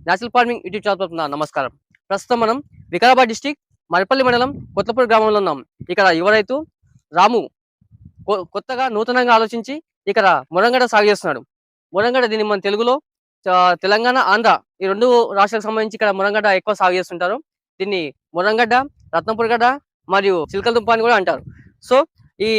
Natural farming YouTube channel తరపున నమస్కారం. ప్రస్తుతం మనం వికారాబాద్ డిస్ట్రిక్ట్ మరిపల్లి మండలం కొత్తపూడి గ్రామంలో ఉన్నాం. ఇక్కడ యువ రైతు రాము కొత్తగా నూతనంగా ఆలోచించి ఇక్కడ మురంగడ్డ సాగు చేస్తున్నాడు. మురంగడ్డ దీన్ని మన తెలుగులో తెలంగాణ, ఆంధ్ర ఈ 2 రాష్ట్రాలకు సంబంధించి ఇక్కడ మురంగడ్డ ఎక్కువ సాగు చేస్తుంటారు. దీన్ని మురంగడ్డ, రత్నపురి గడ్డ మరియు చిలకల దుంప అని కూడా అంటారు. సో ఈ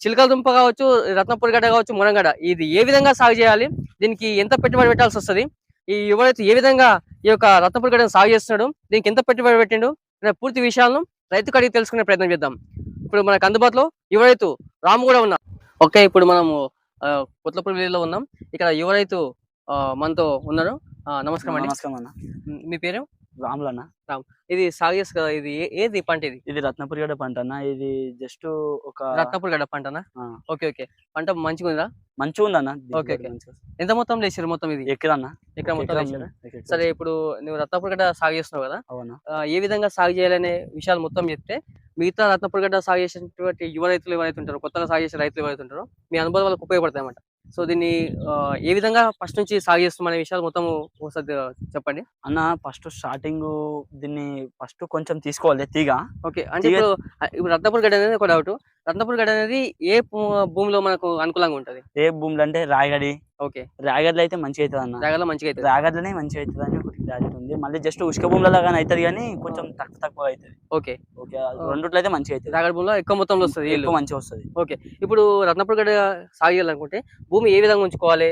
చిలకల దుంప కావచ్చు, రత్నపురి గడ్డ కావచ్చు, మురంగడ్డ ఇది ఏ విధంగా సాగు చేయాలి, దీనికి ఎంత పెట్టుబడి పెట్టాల్సి వస్తుంది, ఈ యువ రైతు ఏ విధంగా ఈ యొక్క రత్నపురి గడ్డను సాగు చేస్తున్నాడు, దీనికి ఎంత పెట్టుబడి పెట్టిండు అనే పూర్తి విషయాలను రైతు అడిగి తెలుసుకునే ప్రయత్నం చేద్దాం. ఇప్పుడు మనకు అందుబాటులో యువ రైతు రాము కూడా ఉన్నారు. ఓకే, ఇప్పుడు మనము కొత్తపూడి విలేజ్లో ఉన్నాం. ఇక్కడ యువ రైతు మనతో ఉన్నారు. నమస్కారం అండి. నమస్కారం అన్న. మీ పేరు? రాములు అన్న. రామ్. ఇది సాగు చేసు కదా, ఇది ఏది పంట? ఇది రత్నపురి గడ్డ పంట అన్న. ఇది జస్ట్ ఒక రత్నపురి గడ్డ పంటనా? Okay okay. పంట మంచిగా ఉందా? మంచిగా ఉందన్న. Okay okay. ఎంత మొత్తం వేసారు? మొత్తం ఇది ఎకరన్నా. ఎకరా మొత్తం వేసారా? సరే, ఇప్పుడు నువ్వు రత్నపురి గడ్డ సాగు చేస్తున్నావు కదా, అవునా? ఏ విధంగా సాగు చేయాలనే విషయాలు మొత్తం చెప్తే మిగతా రత్నపురి గడ్డ సాగు చేసినటువంటి యువ రైతులు ఎవరైతే ఉంటారో, కొత్తగా సాగు చేసే రైతులు ఎవరైతే ఉంటారో, మీ అనుభవం వాళ్ళకి ఉపయోగపడతాయి అన్నమాట. సో దీన్ని ఏ విధంగా ఫస్ట్ నుంచి సాగు చేస్తామనే విషయాలు మొత్తం ఒకసారి చెప్పండి అన్న. ఫస్ట్ స్టార్టింగ్ దీన్ని ఫస్ట్ కొంచెం తీసుకోవాలి తీగ. ఓకే, అంటే ఇప్పుడు రత్నపురి గడ్డ అనేది ఒక డౌట్. రత్నపురి గడ్డ అనేది ఏ భూమిలో మనకు అనుకూలంగా ఉంటది? ఏ భూములు అంటే రాయగడి. ఓకే, రాయగడ్లు అయితే మంచిగా అవుతుంది అన్న. రాగలో మంచిగా అవుతుంది. రాగడ్లనే మంచిగా అవుతుంది అని ఒకటి క్లారిటీ ఉంది. మళ్ళీ జస్ట్ ఉష్క భూములలో కానీ అవుతుంది, కానీ కొంచెం తక్కువ అవుతుంది. ఓకే ఓకే, రెండుట్లో అయితే మంచిగా అవుతుంది. రాగడి భూమిలో ఎక్కువ మొత్తంలో వస్తుంది, ఎక్కువ మంచిగా వస్తుంది. ఓకే, ఇప్పుడు రత్నపురి గడ్డ సాగు చేయాలనుకుంటే భూమి ఏ విధంగా ఉంచుకోవాలి?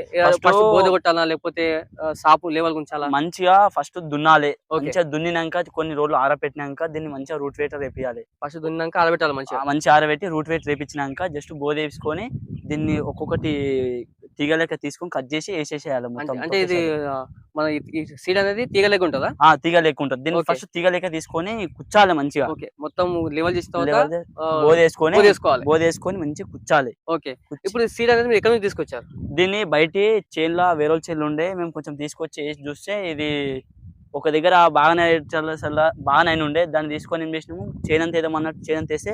బోధ కొట్టాలా లేకపోతే సాపు లేవల్ ఉంచాలా? మంచిగా ఫస్ట్ దున్నాలి. మంచిగా దున్నినాక కొన్ని రోజులు ఆరబెట్టినాక దీన్ని మంచిగా రూట్ వేటర్ రేపియాలి. ఫస్ట్ దున్నాక ఆరబెట్టాలి. మంచిగా ఆరబెట్టి రూట్ వేటర్ రేపించినాక జస్ట్ బోధ వేసుకొని దీన్ని ఒక్కొక్కటి తీగ లెక్క తీసుకొని కట్ చేసి వేసేసేయాలి మొత్తం. అంటే ఇది మన ఈ సీడ్ అనేది తీగ లెక్క ఉంటుందా? తీగ లెక్క ఉంటుంది. దీన్ని ఫస్ట్ తీగ లెక్క తీసుకొని కుచ్చాలి మంచిగా. ఓకే, మొత్తం లెవెల్ చేసిన బోధ వేసుకొని మంచిగా కుచ్చాలి. ఓకే, ఇప్పుడు సీడ్ అనేది మీరు ఎక్కడ నుంచి తీసుకొచ్చారు? దీన్ని బయట చేన్ల వేరే చేన్లు ఉండే మేము కొంచెం తీసుకొచ్చి వేసి చూస్తే ఇది ఒక దగ్గర బాగానే ఉండే. దాన్ని తీసుకొని ఏం చేసినాము, చేనంత ఏదమన్నట్టు చేనంత వేస్తే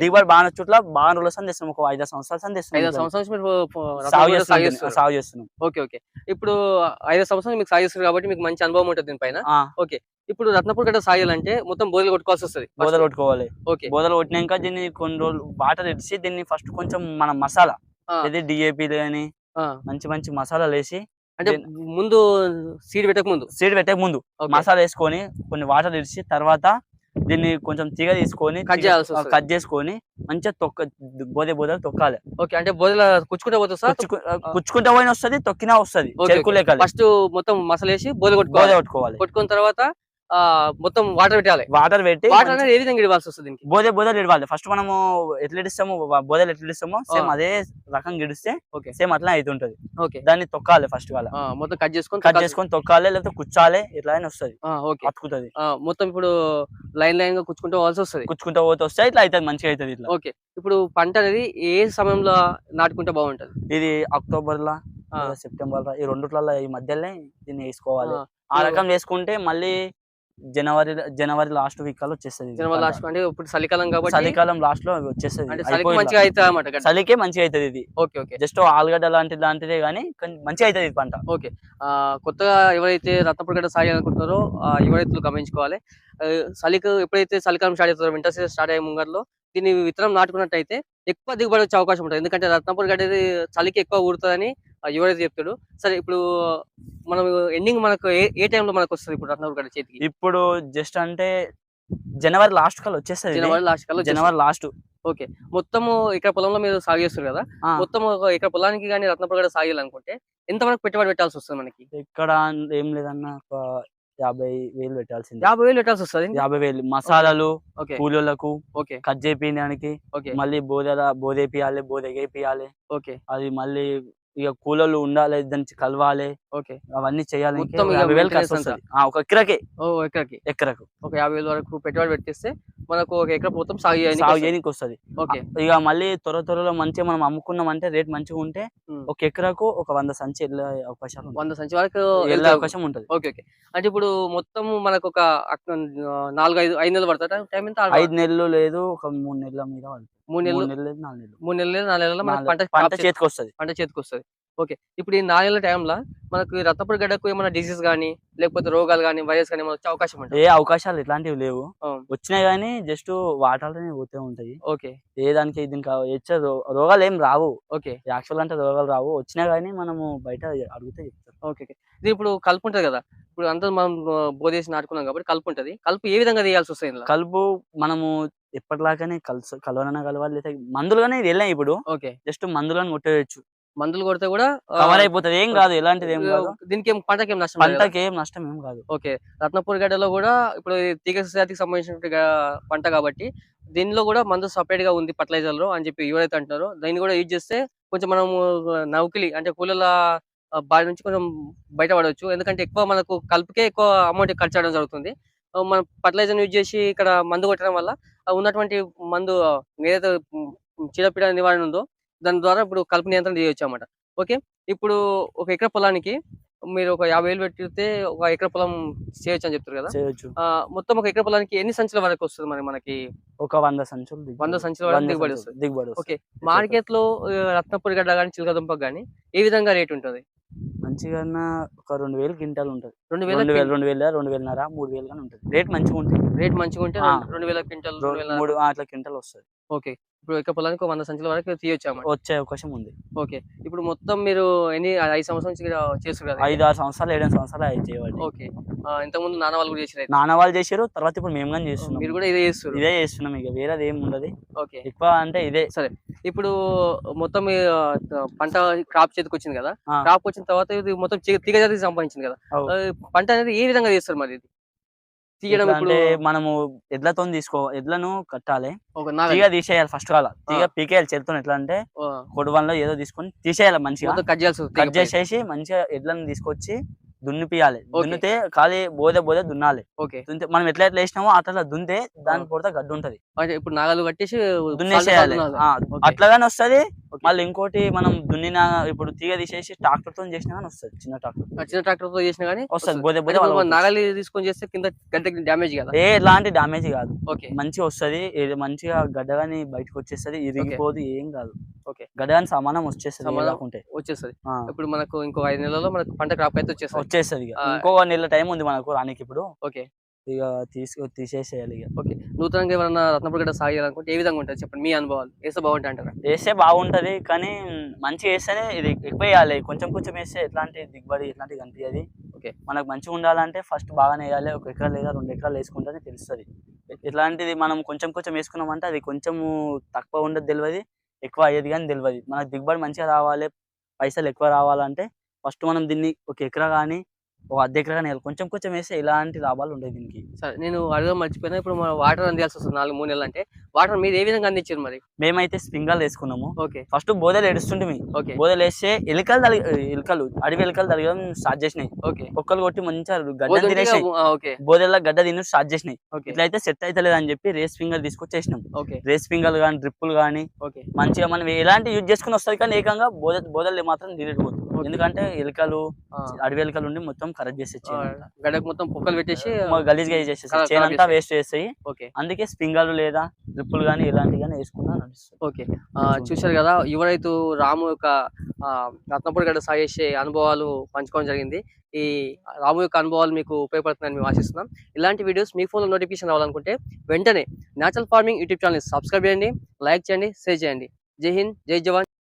దిగుబడి బాగా చుట్ల బాగా రోజులు సంది తెస్తున్నాం. ఒక 5 సంవత్సరాలు సాగు చేస్తున్నాం. Okay okay. ఇప్పుడు 5 సంవత్సరాలు మీకు సాగు చేస్తారు కాబట్టి మీకు మంచి అనుభవం ఉంటుంది దీనిపైన. ఓకే, ఇప్పుడు రత్నపురి గడ్డ సాగాలంటే మొత్తం బోధలు కొట్టుకోవాల్సి వస్తుంది. బోధలు కొట్టుకోవాలి. ఓకే, బోధలు కొట్టినాక దీన్ని కొన్ని రోజులు వాటర్ ఇడిచి దీన్ని ఫస్ట్ కొంచెం మన మసాలా ఇది డిఏపి కానీ మంచి మంచి మసాలాలు వేసి, అంటే ముందు సీడ్ పెట్టక ముందు మసాలా వేసుకొని కొన్ని వాటర్ ఇడిచి తర్వాత దీన్ని కొంచెం తీగ తీసుకొని కట్ చేసుకొని మంచిగా బోధలు తొక్కాలి. ఓకే, అంటే బోధల కుచ్చుకుంటే పోయిన వస్తుంది, తొక్కినా వస్తుంది. ఫస్ట్ మొత్తం మసాలా వేసి బోధ కొట్టుకోవాలి. కొట్టుకున్న తర్వాత మొత్తం వాటర్ పెట్టాలి. వాటర్ పెట్టి వాటర్ అనేది ఏ విధంగా ఇవ్వాల్సి వస్తుంది? బోధలు ఇవ్వాలి. ఫస్ట్ మనము ఎట్లా ఇస్తామో బోధలు ఎట్లా ఇస్తామో సేమ్ అదే రకంగా ఇడిస్తే సేమ్ అట్లా అవుతుంటది. దాన్ని తొక్కాలి. ఫస్ట్ మొత్తం కట్ చేసుకొని తొక్కాలి, లేకపోతే కుచ్చాలి. ఎట్లా అయినా వస్తుంది, అతుకుతుంది మొత్తం. ఇప్పుడు లైన్ గా కుచ్చుకుంటూ పోతే వస్తే ఇట్లా అవుతుంది, మంచిగా అవుతుంది ఇట్లా. ఓకే, ఇప్పుడు పంట అనేది ఏ సమయంలో నాటుకుంటే బాగుంటది? ఇది అక్టోబర్ లా సెప్టెంబర్ లా ఈ రెండుట్లలో ఈ మధ్యలోనే దీన్ని వేసుకోవాలి. ఆ రకం వేసుకుంటే మళ్ళీ జనవరి లాస్ట్ వీక్ కల్లా వచ్చేస్తుంది. జనవరి లాస్ట్ అంటే ఇప్పుడు చలికాలం కాబట్టి చలికాలం లాస్ట్ లో వచ్చేస్తుంది. చలికే మంచిగా అవుతుంది ఇది. Okay okay. జస్ట్ ఆలుగడ్డ లాంటిదే కానీ మంచిగా అవుతుంది ఇది పంట. ఓకే, కొత్తగా ఎవరైతే రత్నపురి గడ్డ సాగు అనుకుంటున్నారో యువ రైతులు గమనించుకోవాలి. ఎప్పుడైతే చలికాలం స్టార్ట్ అవుతారో, వింటర్ సీజన్ స్టార్ట్ అయ్యే ముంగర్లో దీన్ని విత్తనం నాటుకున్నట్టయితే ఎక్కువ దిగుబడి వచ్చే అవకాశం ఉంటుంది. ఎందుకంటే రత్నపురి గడ్డ చలికి ఎక్కువ ఊరుతుందని యువ రైతు చెప్తాడు. సరే, ఇప్పుడు మనం ఎండింగ్ మనకు ఏ టైంలో మనకు వస్తుంది ఇప్పుడు రత్నపురి గడ్డ చేతికి? ఇప్పుడు జస్ట్ అంటే జనవరి లాస్ట్ కల్లా వచ్చేస్తుంది. జనవరి లాస్ట్. ఓకే, మొత్తం ఇక్కడ పొలంలో మీరు సాగు చేస్తారు కదా, మొత్తం ఇక్కడ పొలానికి కానీ రత్నపురి గడ్డ సాగాలనుకుంటే ఎంత వరకు పెట్టుబడి పెట్టాల్సి వస్తుంది మనకి? ఇక్కడ ఏం లేదన్న, 50,000 పెట్టాల్సింది. 50,000 పెట్టాల్సి వస్తుంది. 50,000 మసాలాలు, కూలీలకు, కట్ చేపియడానికి, మళ్ళీ బోధ వేపియాలి, బోధ ఎగేపియాలి. ఓకే, అది మళ్ళీ ఇక కూలర్లు ఉండాలి, దాన్ని కలవాలి. ఓకే, అవన్నీ చేయాలి. ఒక ఎకరకు ఒక 50,000 వరకు పెట్టుబడి పెట్టిస్తే మనకు ఒక ఎకరా మొత్తం సాగు చేయడానికి వస్తుంది. ఓకే, ఇక మళ్ళీ త్వరలో మంచిగా మనం అమ్ముకున్నామంటే రేట్ మంచిగా ఉంటే ఒక ఎకరకు ఒక 100 సంచి వెళ్ళే అవకాశం, 100 సంచి వరకు వెళ్ళే అవకాశం ఉంటుంది. Okay okay. అంటే ఇప్పుడు మొత్తం మనకు ఒక 4-5 నెలలు పడుతుంది టైం? ఎంత? 5 నెలలు లేదు, ఒక 3 నెలల మీద 3 నెలలు 4 నెలలు మనకు పంట చేతికి వస్తుంది. ఓకే. ఇప్పుడు ఈ 4 నెలల టైంలో మనకు ఈ రక్తపోటు గడ్డకు ఏమైనా డిసీజ్ గాని, లేకపోతే రోగాలు గాని, వైరస్ గాని ఏమైనా వచ్చే అవకాశం ఉంటదా? ఏ అవకాశాలు ఇట్లాంటివి లేవు. అవును. వచ్చినాయి గానీ జస్ట్ వాటర్‌లోనే పోతూ ఉంటాయి. ఓకే. ఏ దానికి దీనికి వచ్చే రోగాలేం రావు. ఓకే. యాక్చువల్‌గా అంటే రోగాలు రావు. వచ్చినా గానీ మనము బయట అడిగితే చెప్తారు. ఓకే. ఓకే. ఇది ఇప్పుడు కలుపు ఉంటది గదా! ఇప్పుడు అంతా మనం బోదేసి నాటుకున్నాం కాబట్టి కలుపు ఉంటది. కలుపు ఏ విధంగా తీయాల్సొస్తది ఇందులో? కలుపు మనము ఎప్పటిలాగానే కలవనన్నా కలవాలి. లేదా మందులుగానే వెళ్ళాయి ఇప్పుడు. ఓకే. జస్ట్ మందులను కొట్టేయొచ్చు. మందులు కొడితే గూడా కవర్ అయిపోతది. ఏం గాదు. ఎలాంటిదేం గాదు. దీనికేం పంటకేం నష్టం లేదు గదా! పంటకేం నష్టం ఏం గాదు. ఓకే. రత్నపూర్ గడ్డలో గూడా ఇప్పుడు ఈ తీగ జాతికి సంబంధించినటువంటి పంట కాబట్టి దీనిలో గూడా మందు సెపరేట్‌గా ఉంది ఫెర్టిలైజర్‌లో అని చెప్పి ఎవరైతే అంటున్నారో దీన్ని గూడా యూజ్ చేస్తే కొంచెం మనము నౌకిలి అంటే కూలీల బారి నుంచి కొంచెం బయటపడొచ్చు. ఎందుకంటే ఎక్కువ మనకు కలుపుకే ఎక్కువ అమౌంట్ ఖర్చు అవ్వడం జరుగుతుంది. మనం ఫెర్టిలైజర్‌ని యూజ్ చేసి ఇక్కడ మందు కొట్టడం వల్ల ఉన్నటువంటి మందు ఏదైతే చీడపీడ నివారణ ఉందో దాని ద్వారా ఇప్పుడు కలుపు నియంత్రణ చేయొచ్చన్నమాట. ఓకే. ఇప్పుడు ఒక ఎకరా పొలానికి మీరు ఒక 50,000 పెట్టితే ఒక ఎకరా పొలం చేయొచ్చని చెప్తారు గదా! చేయొచ్చు. మొత్తం ఒక ఎకరా పొలానికి ఎన్ని సంచుల వరకు వస్తది మరి మనకి? ఒక 100 సంచులు 100 సంచుల వరకు 100 దిగుబడి సంచులు వస్తది. దిగుబడి ఓకే. వస్తది. మార్కెట్‌లో రత్నపూర్ గడ్డ గాని, చిలకదుంపకు గాని ఏ విధంగా రేట్ ఉంటది? మంచిగన్నా ఒక 2000 క్వింటాల్ ఉంటది. 2000 2000, 2000, 2000 గాని ఉంటది. రేట్ మంచిగుంటాయి. రేట్ మంచిగుంటే ఆ! 2000 క్వింటాల్ 2000 3 అట్లా క్వింటాల్ వస్తది. ఓకే. ఇప్పుడు ఎకరా పొలానికి 100 సంచుల వరకు తీయొచ్చన్నమాట. వచ్చే అవకాశం ఉంది. ఓకే. ఇప్పుడు మొత్తం మీరు 5 సంవత్సరాల నుంచి చేస్తుర్రు కదా! 5, 6 సంవత్సరాలు, 7 సంవత్సరాలు అయ్యాయి చేయబట్టి. ఓకే. ఇంతకుముందు నాన్న వాళ్ళు గూడా చేసిర్రు అయితే. నాన్న వాళ్ళు చేసిర్రు. తర్వాత ఇప్పుడు మేము గాని చేస్తున్నాం. మీరు గూడా ఇదే చేస్తుర్రు. ఇదే చేస్తున్నాం ఇక వేరేది ఏం ఉండదు. ఓకే. ఎక్కువ అంటే ఇదే. సరే. ఇప్పుడు మొత్తం పంట క్రాప్ చేతికొచ్చింది గదా! ఆ! క్రాప్ వచ్చిన తర్వాత ఇది మొత్తం తీగ జాతికి సంపాదించింది గదా! అవు. పంట అనేది ఏ విధంగా చేస్తారు మరి ఇది? తీయడం ఎట్లా ఇప్పుడు అంటే మనము ఎడ్లను కట్టాలి. ఒక తీగ తీసేయాలి ఫస్ట్ కాల. తీగ పీకేయాలి చేత్తోని. ఎట్లా అంటే ఆ! కొడవలిలో ఏదో తీసుకొని తీసేయాలి మంచిగా. మొత్తం కట్ చేయాల్సి వస్తది. కట్ చేసేసి మంచిగా ఎడ్లను తీసుకొచ్చి దున్నిపియాలి. ఓకే. దున్నితే ఖాళీ బోదె దున్నాలి. ఓకే. దున్నితే మనం ఎట్లా వేసినామో అట్లా దున్నితే దాని పొడత గడ్డి ఉంటది. అంటే ఇప్పుడు నాగలు కట్టేసి దున్నేసేయాలి. సాల్ ఓకే. అట్లాగానే వస్తది. ఓకే. మళ్ళీ ఇంకోటి మనం ఇప్పుడు తీగ తీసేసి ట్రాక్టర్ తో చేసినా గానీ వస్తది. చిన్న ట్రాక్టర్ చిన్న ట్రాక్టర్‌తో చేసినా గాని వస్తది. వస్తది. బోదె అంటే మనం వాళ్ళ నాగలి తీసుకొని చేస్తే కింద గడ్డకి డ్యామేజ్ గదా! ఎలాంటి డ్యామేజ్ కాదు. ఓకే. మంచిగా వస్తది. ఇది మంచిగా గడ్డ గాని బయటకు వచ్చేస్తది. ఇరిగిపోదు. ఏం కాదు. ఓకే. గడ్డ గాని సమానం వచ్చేస్తది. సమానం ఏలాకుంటే వచ్చేస్తది. ఆ! ఇప్పుడు మనకు ఇంకో 5 నెలల్లో మనకు పంట క్రాప్ అయితే వచ్చేస్తది. వచ్చేస్తది ఇక. ఆ! ఇంకో నెల టైం ఉంది మనకు రానికి ఇప్పుడు. ఓకే. ఇక తీసేసేయాలి ఇక. ఓకే. నూతనంగా ఎవరన్నా రత్నపూర్ గడ్డ సాగు చేయాలనుకుంటే ఏ విధంగా ఉంటది చెప్పండి? మీ అనుభవాలు. ఏస్తే బాగుంటాయి అంటారా? వేస్తే బాగుంటది. కానీ మంచిగా వేస్తేనే ఇది ఎక్కువ వేయాలి. కొంచెం కొంచెం వేస్తే ఎట్లాంటి దిగుబడి ఎట్లాంటివి కనిపియది. ఓకే. మనకు మంచిగా ఉండాలంటే ఫస్ట్ బాగానే వేయాలి. 1 ఎకరా లేదా 2 ఎకరాలు వేసుకుంటేనే తెలుస్తది. ఎట్లాంటిది మనం కొంచెం కొంచెం వేసుకున్నామంటే అది కొంచెము తక్కువ ఉండదు తెలవది. ఎక్కువ అయ్యేది గాని తెలవది. మనకు దిగుబడి మంచిగా రావాలి, పైసలు ఎక్కువ రావాలంటే ఫస్ట్ మనం దీన్ని 1 ఎకరా గాని, ఓ అర్ధ ఎకరా గాని వేయాలి. కొంచెం కొంచెం వేస్తే ఎలాంటి లాభాలు ఉండవు దీనికి. సరే. నేను అడగడం మర్చిపోయినా. ఇప్పుడు మనం వాటర్ అందియాల్సి వస్తది 4, 3 నెలలు అంటే వాటర్ మీరు ఏ విధంగా అందించారు మరి? మేమైతే స్ప్రింక్లర్లు వేసుకున్నాము. ఓకే. ఫస్ట్ బోదెలు ఏడుస్తుంటిమి. ఓకే. బోదెలు వేస్తే అడవి ఎలుకలు తరగడం స్టార్ట్ చేసినాయి. ఓకే. కుక్కలు కొట్టి మంచిగా గడ్డలు తినేసినాయి. ఓకే. బోదెల్లో గడ్డ తిని స్టార్ట్ చేసినాయి. ఓకే. ఇట్లయితే సెట్ అయితలేదు అని చెప్పి రేస్ ఫింగర్ తీసుకొచ్చేసినాం. ఓకే. రేస్ ఫింగర్లు కానీ డ్రిప్పులు కానీ ఓకే. మంచిగా మనం ఎలాంటి యూజ్ చేసుకుని వస్తుంది. కానీ ఏకంగా బోదెలు మాత్రం డిలీట్ పోతుంది. ఎందుకంటే ఎలుకలు అడవి ఎలుకలు ఉండి మొత్తం కరెక్ట్ చేసేసి గడ్డకు మొత్తం పొక్కలు పెట్టేసి గలీజ్గా చేసేస్తాయి. చేనంతా వేస్ట్ చేస్తాయి. ఓకే. అందుకే స్ప్రింక్లర్లు లేదా డ్రిప్పులు కానీ ఇలాంటివి కానీ వేసుకున్నా నడుస్తుంది. ఓకే. చూశారు కదా, యువ రైతు రాము యొక్క రత్నపూర్ గడ్డ సాగు చేసే అనుభవాలు పంచుకోవడం జరిగింది. ఈ రాము యొక్క అనుభవాలు మీకు ఉపయోగపడుతున్నాయని మేము ఆశిస్తున్నాం. ఇలాంటి వీడియోస్ మీ ఫోన్లో నోటిఫికేషన్ రావాలనుకుంటే వెంటనే natural farming YouTube channel subscribe చేయండి, లైక్ చేయండి, షేర్ చేయండి. జై హింద్, జై జవాన్.